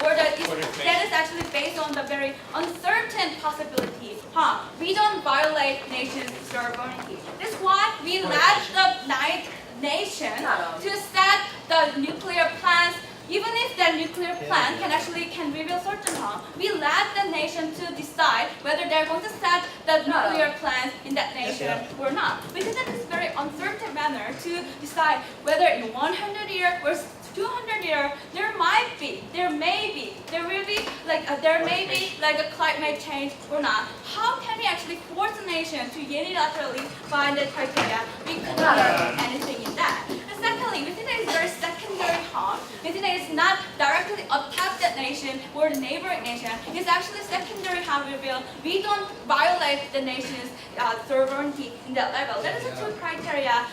or that is actually based on the very uncertain possibility. We don't violate nation's sovereignty. That's why we let the nation to set the nuclear plants. Even if that nuclear plant can reveal certain harm, we let the nation to decide whether they're going to set the nuclear plants in that nation or not. We think that is very uncertain manner to decide whether in 100 years or 200 years there may be a climate change or not. How can we actually force the nation to unilaterally find the criteria? We cannot do anything in that. And secondly, we think that is very secondary harm. We think that it's not directly attack that nation or the neighboring nation. It's actually secondary harm. We don't violate the nation's sovereignty in that level. That is the two criteria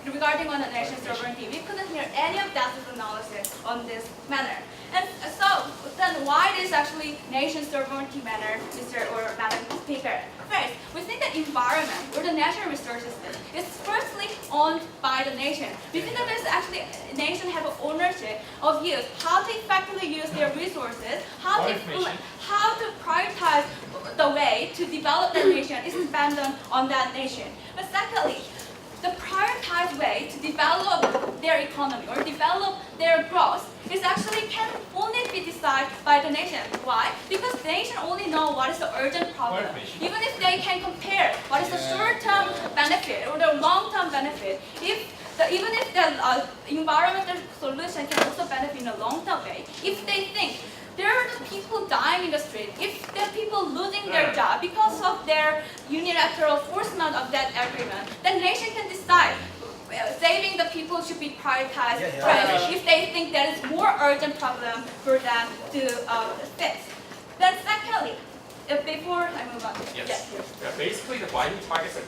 regarding on the nation's sovereignty. We couldn't hear any of that analysis on this manner. And so then why this actually nation sovereignty manner, Mr. or Madam Speaker? First, we think that environment or the natural resources is firstly owned by the nation. We think that there's actually nation have ownership of use, how to effectively use their resources, how to prioritize the way to develop the nation is dependent on that nation. But secondly, the prioritized way to develop their economy or develop their growth is actually can only be decided by the nation. Why? Because the nation only know what is the urgent problem. Even if they can compare what is the short-term benefit or the long-term benefit, even if the environmental solution can also benefit in a long-term way, if they think there are the people dying in the street, if there are people losing their job because of their unilateral enforcement of that agreement, then nation can decide saving the people should be prioritized first if they think there is more urgent problem for them to fix. Then secondly, before I move on. Yes. Basically, the binding targets are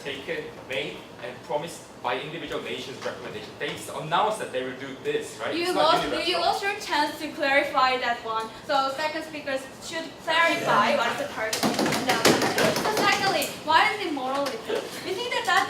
made and promised by individual nations' recommendation. They announce that they will do this, right? You lost your chance to clarify that one. So second speakers should clarify what is the target. So secondly, why is it morality? We think that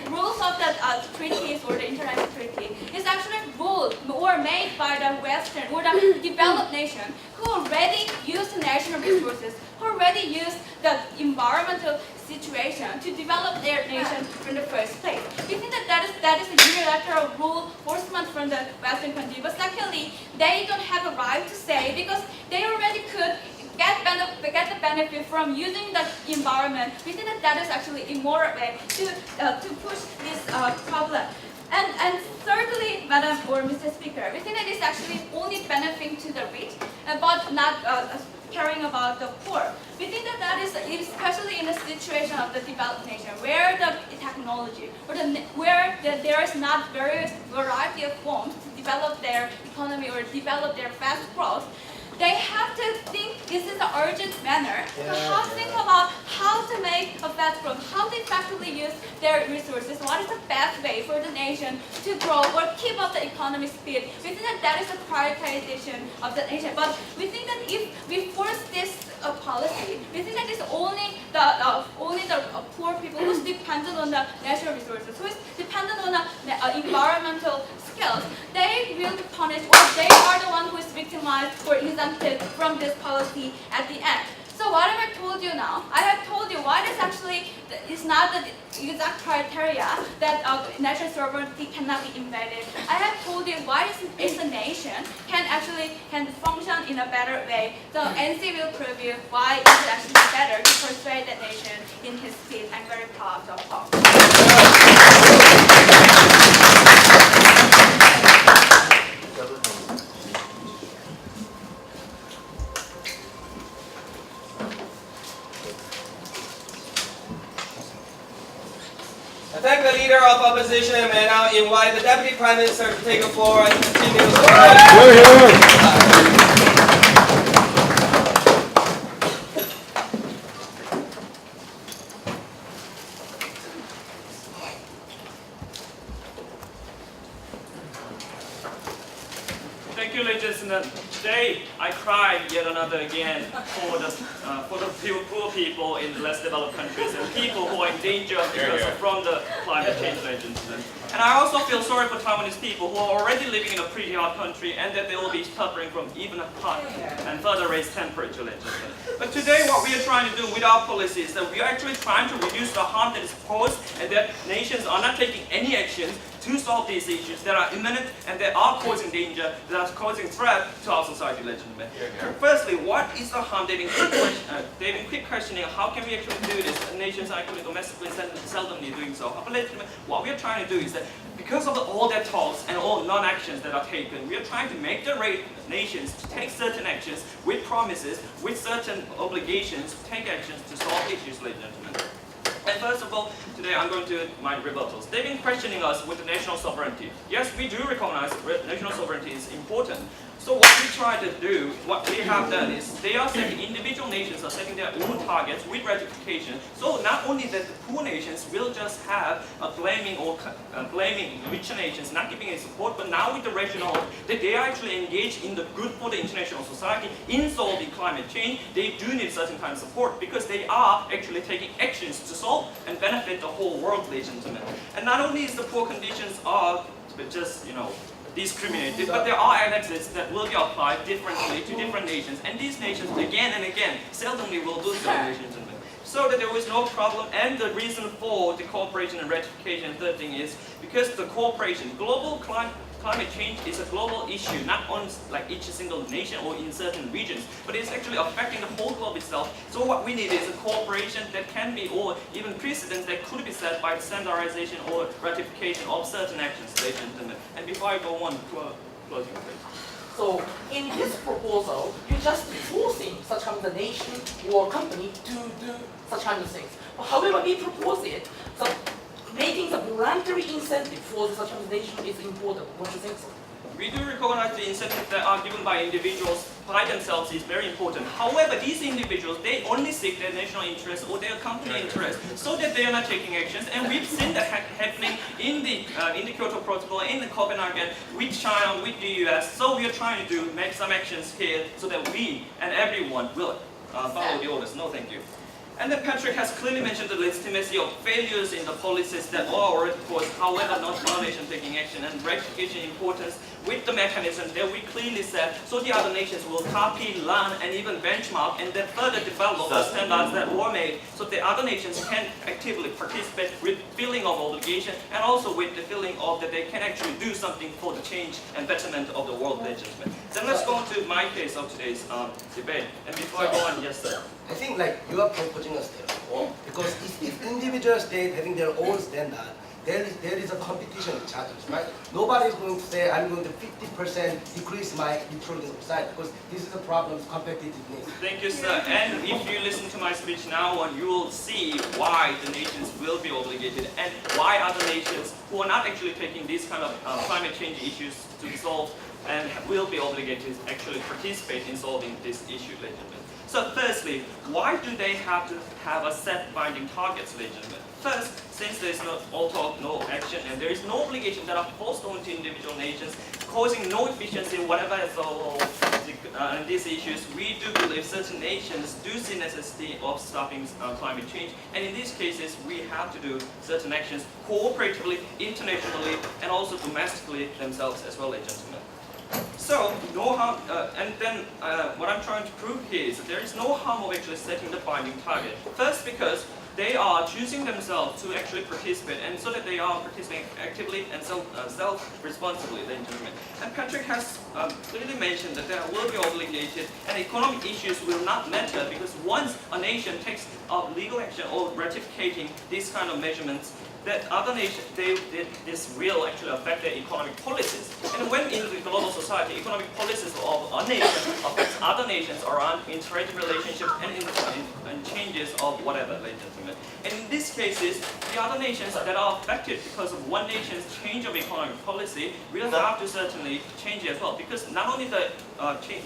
rules of the treaties or the international treaty is actually ruled or made by the Western or the developed nation who already use the national resources, who already use the environmental situation to develop their nation in the first place. We think that is a unilateral rule enforcement from the Western country. But secondly, they don't have a right to say because they already could get the benefit from using the environment. We think that is actually immoral way to push this problem. And thirdly, Madam or Mr. Speaker, we think that it's actually only benefiting to the rich, but not caring about the poor. We think that is especially in the situation of the developed nation, where the technology or where there is not various variety of forms to develop their economy or develop their fast growth. They have to think this is an urgent manner. So how to think about how to make a fast growth, how to effectively use their resources, what is the best way for the nation to grow or keep up the economic speed. We think that is a prioritization of the nation. But we think that if we force this policy, we think that it's only the poor people who's dependent on the natural resources, who is dependent on the environmental skills. They will be punished, or they are the one who is victimized or exempted from this policy at the end. So what have I told you now? I have told you why this actually is not the exact criteria that national sovereignty cannot be invaded. I have told you why is a nation can function in a better way. So NC will prove you why it is actually better to persuade the nation in his speech. I'm very proud of Paul. I thank the Leader of Opposition and may now invite the Deputy Prime Minister to take the floor and continue. Thank you, ladies and Today, I cry yet another again for the poor people in the less developed countries and people who are in danger from the climate change legends. And I also feel sorry for Taiwanese people who are already living in a pretty hot country and that they will be suffering from even a hot and further raised temperature legends. But today, what we are trying to do with our policy is that we are actually trying to reduce the harm that is caused and that nations are not taking any action to solve these issues that are imminent and that are causing danger, that are causing threat to our society, ladies and gentlemen. Firstly, what is the harm? They've been quick questioning how can we actually do this? Nations are actually domestically seldomly doing so. But ladies and gentlemen, what we are trying to do is that because of all their talks and all non-actions that are taken, we are trying to make the nations to take certain actions with promises, with certain obligations, to take actions to solve issues, ladies and gentlemen. And first of all, today I'm going to my rebuttals. They've been questioning us with the national sovereignty. Yes, we do recognize national sovereignty is important. So what we try to do, what we have done is, they are setting, individual nations are setting their own targets with ratification. So not only that the poor nations will just have blaming richer nations, not giving any support, but now with the rationale that they are actually engaged in the good for the international society in solving climate change, they do need certain kind of support because they are actually taking actions to solve and benefit the whole world, ladies and gentlemen. And not only is the poor conditions are just, discriminated, but there are annexes that will be applied differently to different nations, and these nations again and again seldomly will do so, ladies and gentlemen. So that there was no problem, and the reason for the cooperation and ratification, third thing is because the cooperation, global climate change is a global issue, not on like each single nation or in certain regions, but it's actually affecting the whole globe itself. So what we need is a cooperation that can be, or even precedents that could be set by the standardization or ratification of certain actions, ladies and gentlemen. And before I go on, closing please. So in this proposal, you're just forcing such kind of nation or company to do such kind of things. However, we propose it, so making the voluntary incentive for such kind of nation is important. Don't you think so? We do recognize the incentives that are given by individuals by themselves is very important. However, these individuals, they only seek their national interest or their company interest so that they are not taking actions. And we've seen that happening in the Kyoto Protocol, in the Copenhagen, with China, with the US. So we are trying to make some actions here so that we and everyone will follow the orders. No, thank you. And then Patrick has clearly mentioned the legitimacy of failures in the policies that are already caused, however not one nation taking action, and rectification importance with the mechanism that we clearly said, so the other nations will copy, learn, and even benchmark, and then further develop the standards that were made, so the other nations can actively participate with feeling of obligation, and also with the feeling of that they can actually do something for the change and betterment of the world, ladies and gentlemen. Then let's go on to my case of today's debate. And before I go on, yes sir. I think like you are proposing a step, because if individual state having their own standard, there is a competition with charges, right? Nobody is going to say I'm going to 50% decrease my nitrogen oxide because this is a problem of competitiveness. Thank you, sir. And if you listen to my speech now on, you will see why the nations will be obligated and why other nations who are not actually taking these kind of climate change issues to be solved and will be obligated to actually participate in solving this issue, ladies and gentlemen. So firstly, why do they have to have a set binding targets, ladies and gentlemen? First, since there is no all talk, no action, and there is no obligation that are forced onto individual nations, causing no efficiency whatever in these issues, we do believe certain nations do see necessity of stopping climate change, and in these cases, we have to do certain actions cooperatively, internationally, and also domestically themselves as well, ladies and gentlemen. So, no harm, and then what I'm trying to prove here is that there is no harm of actually setting the binding target. First, because they are choosing themselves to actually participate, and so that they are participating actively and self-responsibly, ladies and gentlemen. And Patrick has clearly mentioned that they will be obligated, and economic issues will not matter, because once a nation takes legal action or ratificating these kind of measurements, that other nations, this will actually affect their economic policies. And when in the global society, economic policies of a nation affects other other nations around in trade relationships and in changes of whatever, ladies and gentlemen. And in these cases, the other nations that are affected because of one nation's change of economic policy will have to certainly change it as well. Because not only the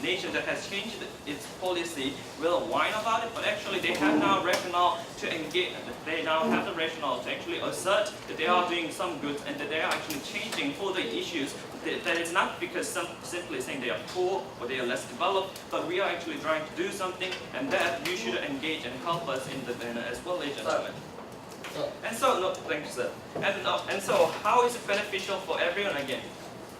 nation that has changed its policy will whine about it, but actually they have now rationale to engage. They now have the rationale to actually assert that they are doing some good and that they are actually changing for the issues. That is not because simply saying they are poor or they are less developed, but we are actually trying to do something, and that you should engage and help us in the manner as well, ladies and gentlemen. And so, no, thank you, sir. And so, how is it beneficial for everyone again?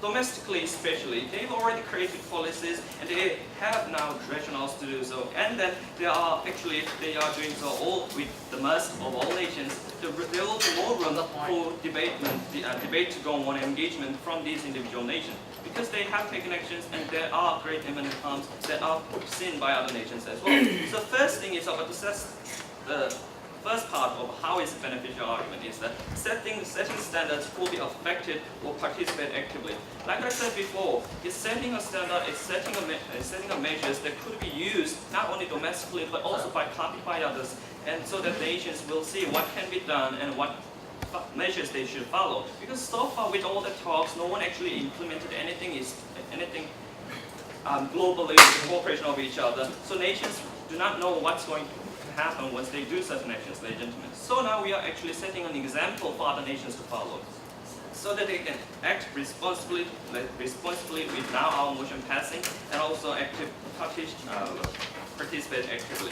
Domestically, especially, they've already created policies and they have now rationales to do so. And then they are doing so all with the mass of all nations. There will be more room for debate to go on, engagement from these individual nations, because they have taken actions and there are great imminent harms that are seen by other nations as well. So first thing is about the first part of how is a beneficial argument is that setting standards who will be affected or participate actively. Like I said before, it's setting a standard, it's setting a measures that could be used not only domestically but also by others, and so that nations will see what can be done and what measures they should follow. Because so far with all the talks, no one actually implemented anything globally with the cooperation of each other. So nations do not know what's going to happen once they do certain actions, ladies and gentlemen. So now we are actually setting an example for other nations to follow, so that they can act responsibly with now our motion passing, and also participate actively,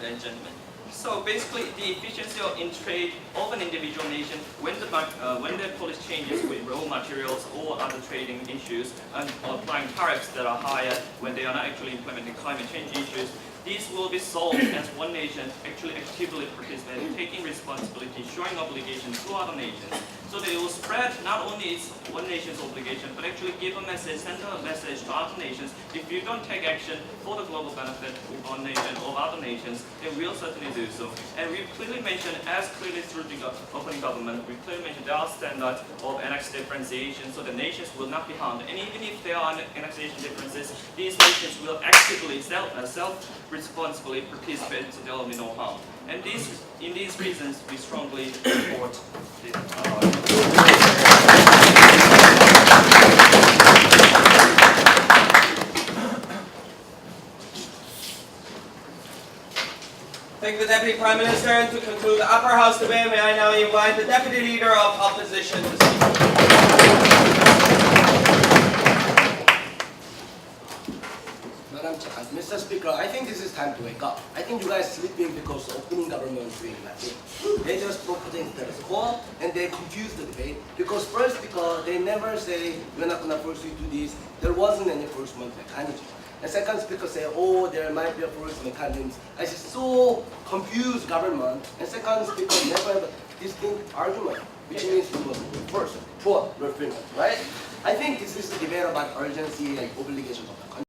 ladies and gentlemen. So basically, the efficiency in trade of an individual nation when the policy changes with raw materials or other trading issues and applying tariffs that are higher when they are not actually implementing climate change issues, these will be solved as one nation actually actively participating, taking responsibility, showing obligations to other nations. So they will spread not only its one nation's obligation, but actually give a message, send a message to other nations. If you don't take action for the global benefit of one nation or other nations, then we'll certainly do so. And we clearly mentioned, as clearly through the opening government, we clearly mentioned there are standards of annex differentiation, so the nations will not be harmed. And even if there are annexation differences, these nations will actively self-responsibly participate, so there will be no harm. And in these reasons, we strongly support this. Thank the Deputy Prime Minister, and to conclude the Upper House debate, may I now invite the Deputy Leader of Opposition to speak. Mr. Speaker, I think this is time to wake up. I think you guys sleeping because the opening government is doing nothing. They just proposing status quo and they confuse the debate because first, because they never say we're not going to force you to do this. There wasn't any forcement mechanism. And second, speaker say, oh, there might be a force mechanism. I see so confused government. And second, speaker never have a distinct argument, which means we must first, for referendum, right? I think this is a debate about urgency and obligations of the country.